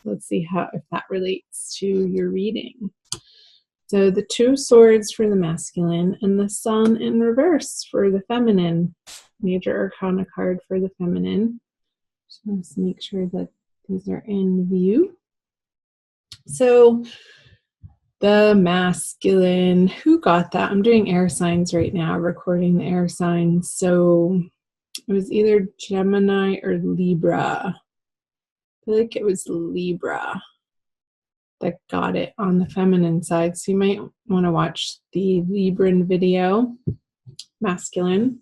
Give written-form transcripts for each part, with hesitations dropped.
Let's see if that relates to your reading. So the 2 swords for the masculine and the sun in reverse for the feminine. Major arcana card for the feminine. Just want to make sure that these are in view. So the masculine, who got that? I'm doing air signs right now, recording the air signs. So it was either Gemini or Libra. I feel like it was Libra that got it on the feminine side. So you might want to watch the Libran video, masculine.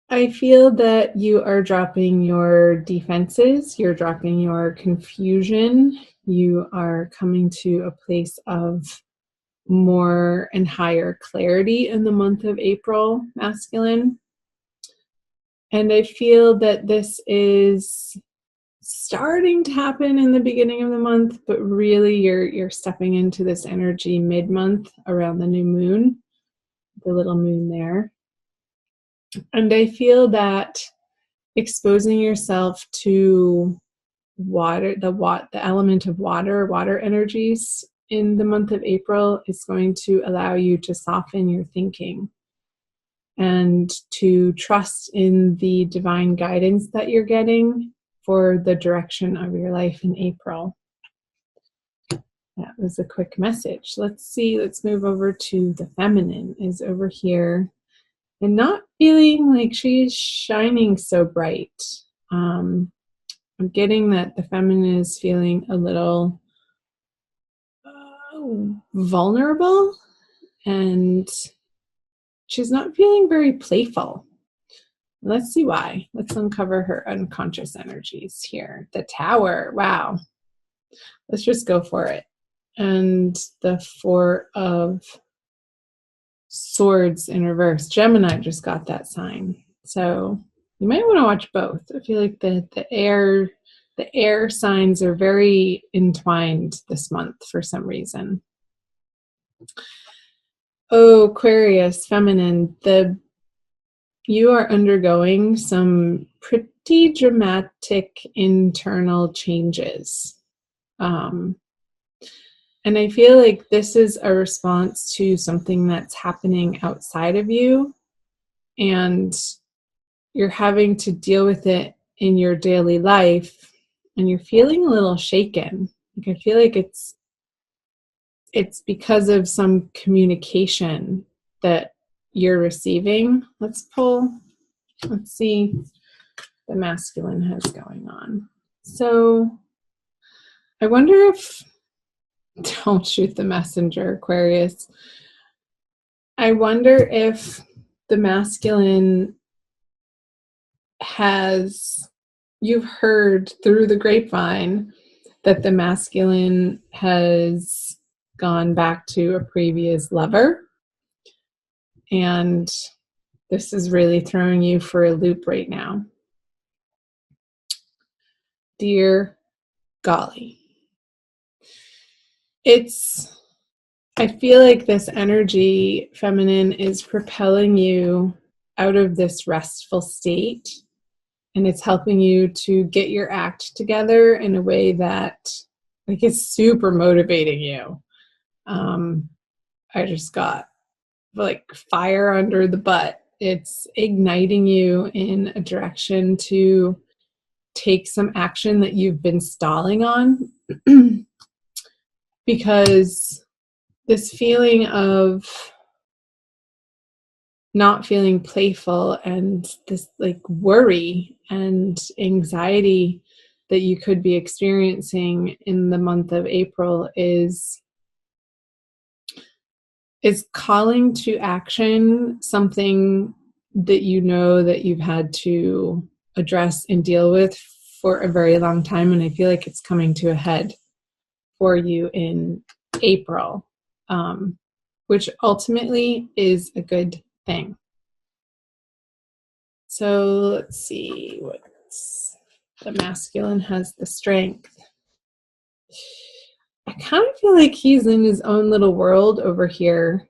I feel that you are dropping your defenses, you're dropping your confusion, you are coming to a place of more and higher clarity in the month of April, masculine. And I feel that this is starting to happen in the beginning of the month, but really you're stepping into this energy mid-month around the new moon, the little moon there. And I feel that exposing yourself to water, the element of water energies in the month of April is going to allow you to soften your thinking and to trust in the divine guidance that you're getting for the direction of your life in April. That was a quick message. Let's see, let's move over to the feminine is over here and not feeling like she's shining so bright. I'm getting that the feminine is feeling a little vulnerable and she's not feeling very playful. Let's see why. Let's uncover her unconscious energies here. The Tower. Wow. Let's just go for it. And the 4 of Swords in reverse. Gemini just got that sign. So you might want to watch both. I feel like the air signs are very entwined this month for some reason. Oh, Aquarius, feminine. You are undergoing some pretty dramatic internal changes. And I feel like this is a response to something that's happening outside of you, and you're having to deal with it in your daily life, and you're feeling a little shaken. Like I feel like it's because of some communication that you're receiving. Let's see the masculine has going on. So I wonder if, don't shoot the messenger, Aquarius. I wonder if the masculine you've heard through the grapevine that the masculine has gone back to a previous lover. And this is really throwing you for a loop right now. Dear golly. I feel like this energy, feminine, is propelling you out of this restful state, and it's helping you to get your act together in a way that is super motivating you. I just got fire under the butt. It's igniting you in a direction to take some action that you've been stalling on. Because this feeling of not feeling playful and this worry and anxiety that you could be experiencing in the month of April is calling to action something that you know that you've had to address and deal with for a very long time. And I feel like it's coming to a head for you in April, which ultimately is a good thing. So let's see, the masculine has the strength. I kind of feel like he's in his own little world over here.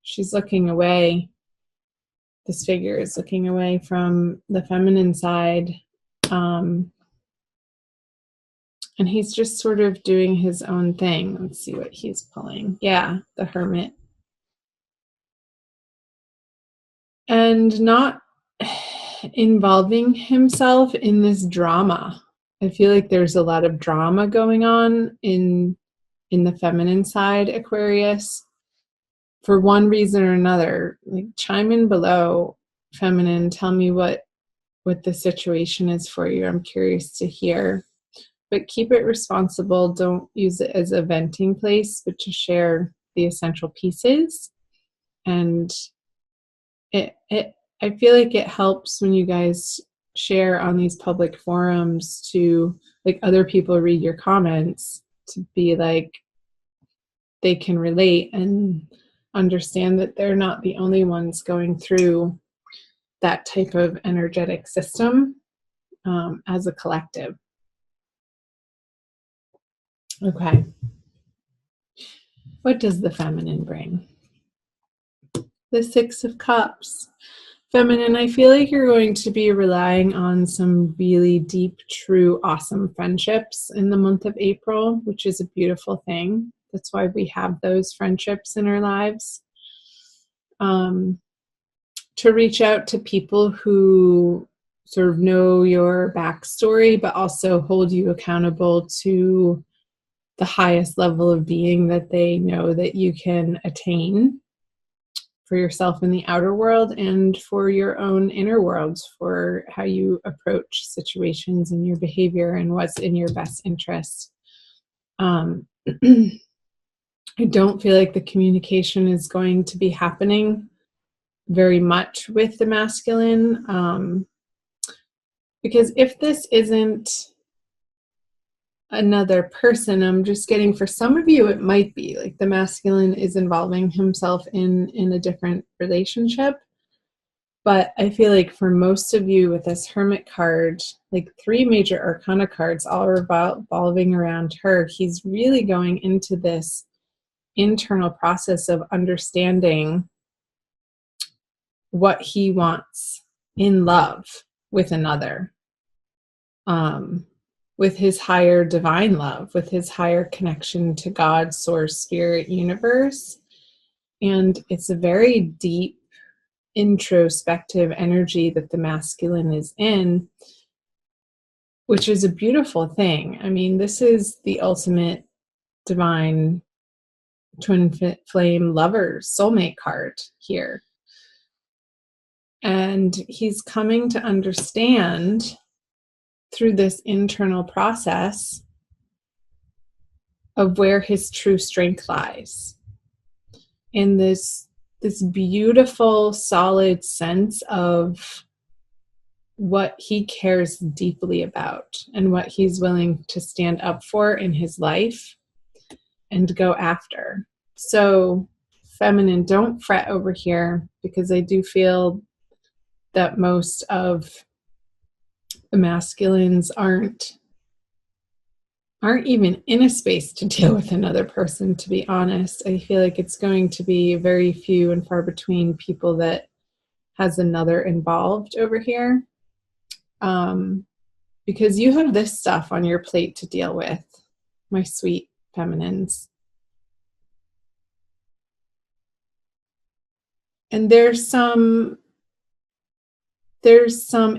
She's looking away. This figure is looking away from the feminine side. And he's just sort of doing his own thing. Let's see what he's pulling. Yeah, the Hermit. And not involving himself in this drama. I feel like there's a lot of drama going on in the feminine side, Aquarius, for one reason or another. Like, chime in below, feminine, tell me what the situation is for you. I'm curious to hear. But keep it responsible. Don't use it as a venting place, but to share the essential pieces. And I feel like it helps when you guys share on these public forums to, like, other people read your comments, to be like, they can relate and understand that they're not the only ones going through that type of energetic system as a collective. Okay. What does the feminine bring? The Six of Cups. Feminine, I feel like you're going to be relying on some really deep, true, awesome friendships in the month of April, which is a beautiful thing. That's why we have those friendships in our lives. To reach out to people who sort of know your backstory, but also hold you accountable to the highest level of being that they know that you can attain for yourself in the outer world and for your own inner world, for how you approach situations and your behavior and what's in your best interest. I don't feel like the communication is going to be happening very much with the masculine, because if this isn't another person, I'm just getting, for some of you, it might be like the masculine is involving himself in a different relationship. But I feel like for most of you with this Hermit card, like 3 major arcana cards all revolving around her, he's really going into this internal process of understanding what he wants in love with another. With his higher divine love, with his higher connection to God, source, spirit, universe. And it's a very deep, introspective energy that the masculine is in, which is a beautiful thing. I mean, this is the ultimate divine twin flame lovers soulmate card here. And he's coming to understand through this internal process of where his true strength lies, in this beautiful, solid sense of what he cares deeply about and what he's willing to stand up for in his life and go after. So, feminine, don't fret over here, because I do feel that most of the masculines aren't even in a space to deal with another person, to be honest. I feel like it's going to be very few and far between people that has another involved over here. Because you have this stuff on your plate to deal with, my sweet feminines. And there's some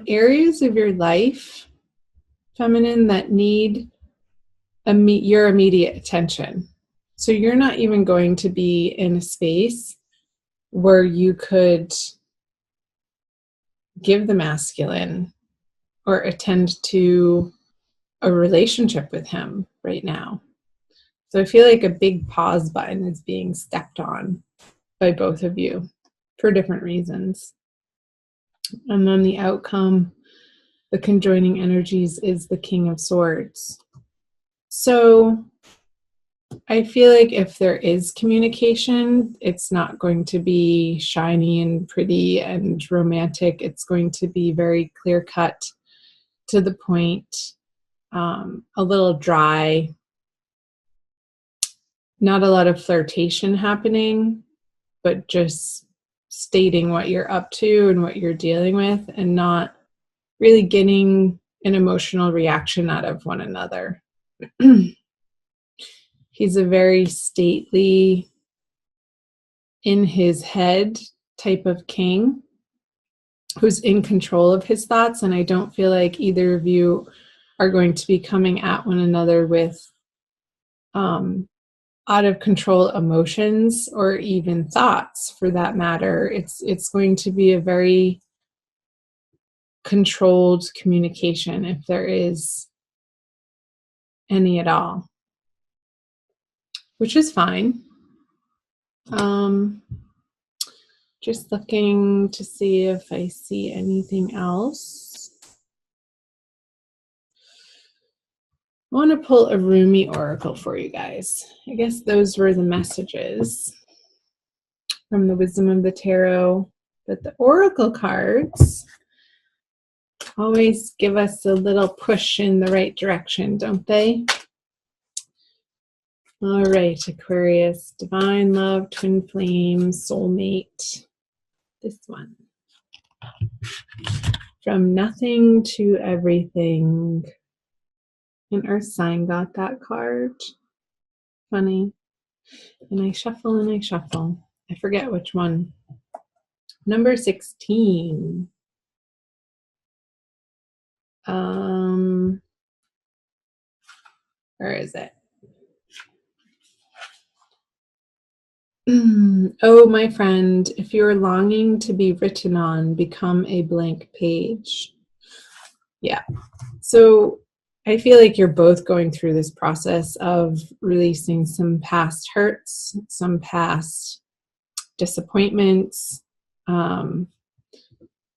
areas of your life, feminine, that need your immediate attention. So you're not even going to be in a space where you could give the masculine or attend to a relationship with him right now. So I feel like a big pause button is being stepped on by both of you for different reasons. And then the outcome, the conjoining energies, is the King of Swords. So I feel like if there is communication, it's not going to be shiny and pretty and romantic. It's going to be very clear-cut, to the point, a little dry, not a lot of flirtation happening, but just stating what you're up to and what you're dealing with, and not really getting an emotional reaction out of one another. He's a very stately, in his head type of king who's in control of his thoughts. And I don't feel like either of you are going to be coming at one another with out of control emotions or even thoughts for that matter. It's going to be a very controlled communication, if there is any at all, which is fine. Just looking to see if I see anything else. I want to pull a Rumi oracle for you guys. I guess those were the messages from the Wisdom of the Tarot. But the oracle cards always give us a little push in the right direction, don't they? All right, Aquarius, divine love, twin flame, soulmate. This one. From nothing to everything. An earth sign got that card. Funny. And I shuffle and I shuffle. I forget which one. Number 16. Where is it? Oh, my friend, if you're longing to be written on, become a blank page. Yeah. So I feel like you're both going through this process of releasing some past hurts, some past disappointments.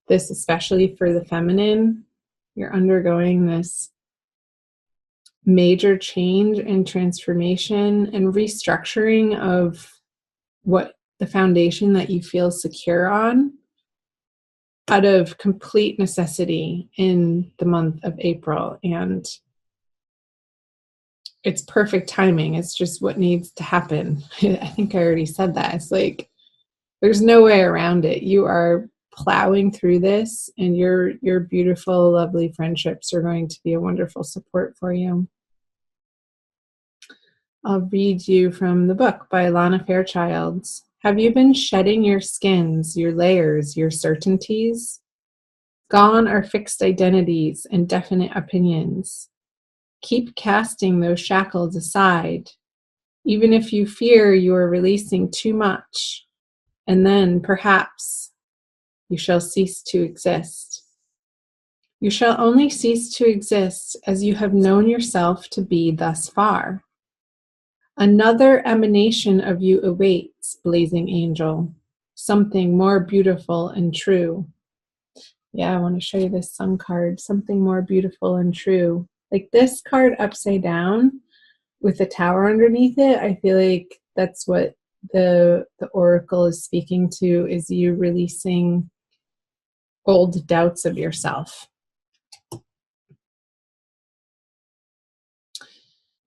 This especially for the feminine. You're undergoing this major change and transformation and restructuring of what the foundation that you feel secure on out of complete necessity in the month of April. And it's perfect timing. It's just what needs to happen. I think I already said that. It's like, there's no way around it. You are plowing through this, and your beautiful, lovely friendships are going to be a wonderful support for you. I'll read you from the book by Lana Fairchild. Have you been shedding your skins, your layers, your certainties? Gone are fixed identities and definite opinions. Keep casting those shackles aside, even if you fear you are releasing too much, and then perhaps you shall cease to exist. You shall only cease to exist as you have known yourself to be thus far. Another emanation of you awaits, blazing angel, something more beautiful and true. Yeah, I want to show you this sun card, something more beautiful and true. Like this card upside down with a tower underneath it, I feel like that's what the oracle is speaking to, is you releasing old doubts of yourself.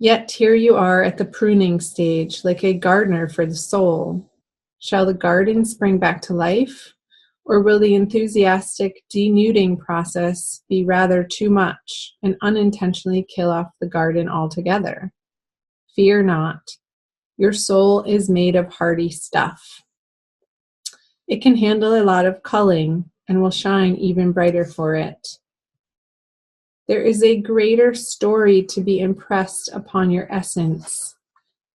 Yet here you are at the pruning stage, like a gardener for the soul. Shall the garden spring back to life, or will the enthusiastic denuding process be rather too much and unintentionally kill off the garden altogether? Fear not. Your soul is made of hardy stuff. It can handle a lot of culling and will shine even brighter for it. There is a greater story to be impressed upon your essence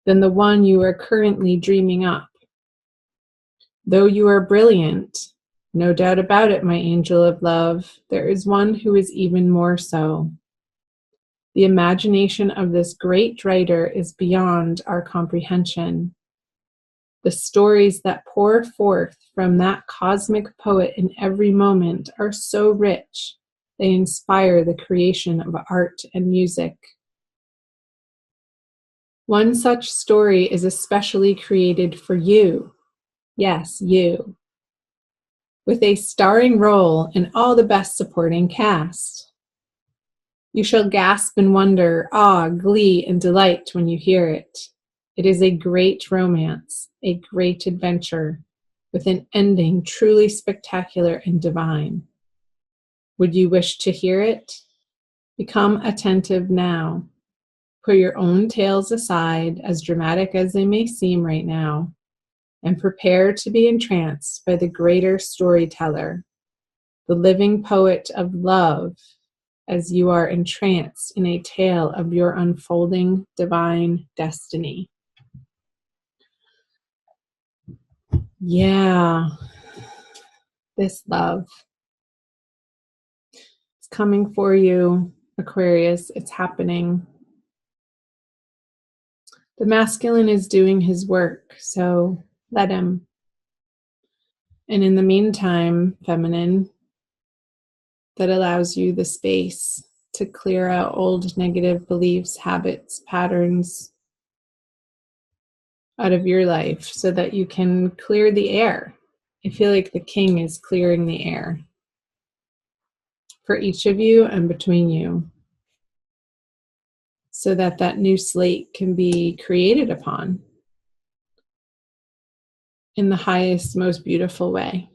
than the one you are currently dreaming up. Though you are brilliant, no doubt about it, my angel of love, there is one who is even more so. The imagination of this great writer is beyond our comprehension. The stories that pour forth from that cosmic poet in every moment are so rich, they inspire the creation of art and music. One such story is especially created for you. Yes, you. With a starring role in all the best supporting cast. You shall gasp in wonder, awe, glee, and delight when you hear it. It is a great romance, a great adventure, with an ending truly spectacular and divine. Would you wish to hear it? Become attentive now. Put your own tales aside, as dramatic as they may seem right now, and prepare to be entranced by the greater storyteller, the living poet of love, as you are entranced in a tale of your unfolding divine destiny. Yeah, this love. It's coming for you, Aquarius. It's happening. The masculine is doing his work, so let him. And in the meantime, feminine, that allows you the space to clear out old negative beliefs, habits, patterns out of your life so that you can clear the air. I feel like the king is clearing the air for each of you and between you so that that new slate can be created upon in the highest, most beautiful way.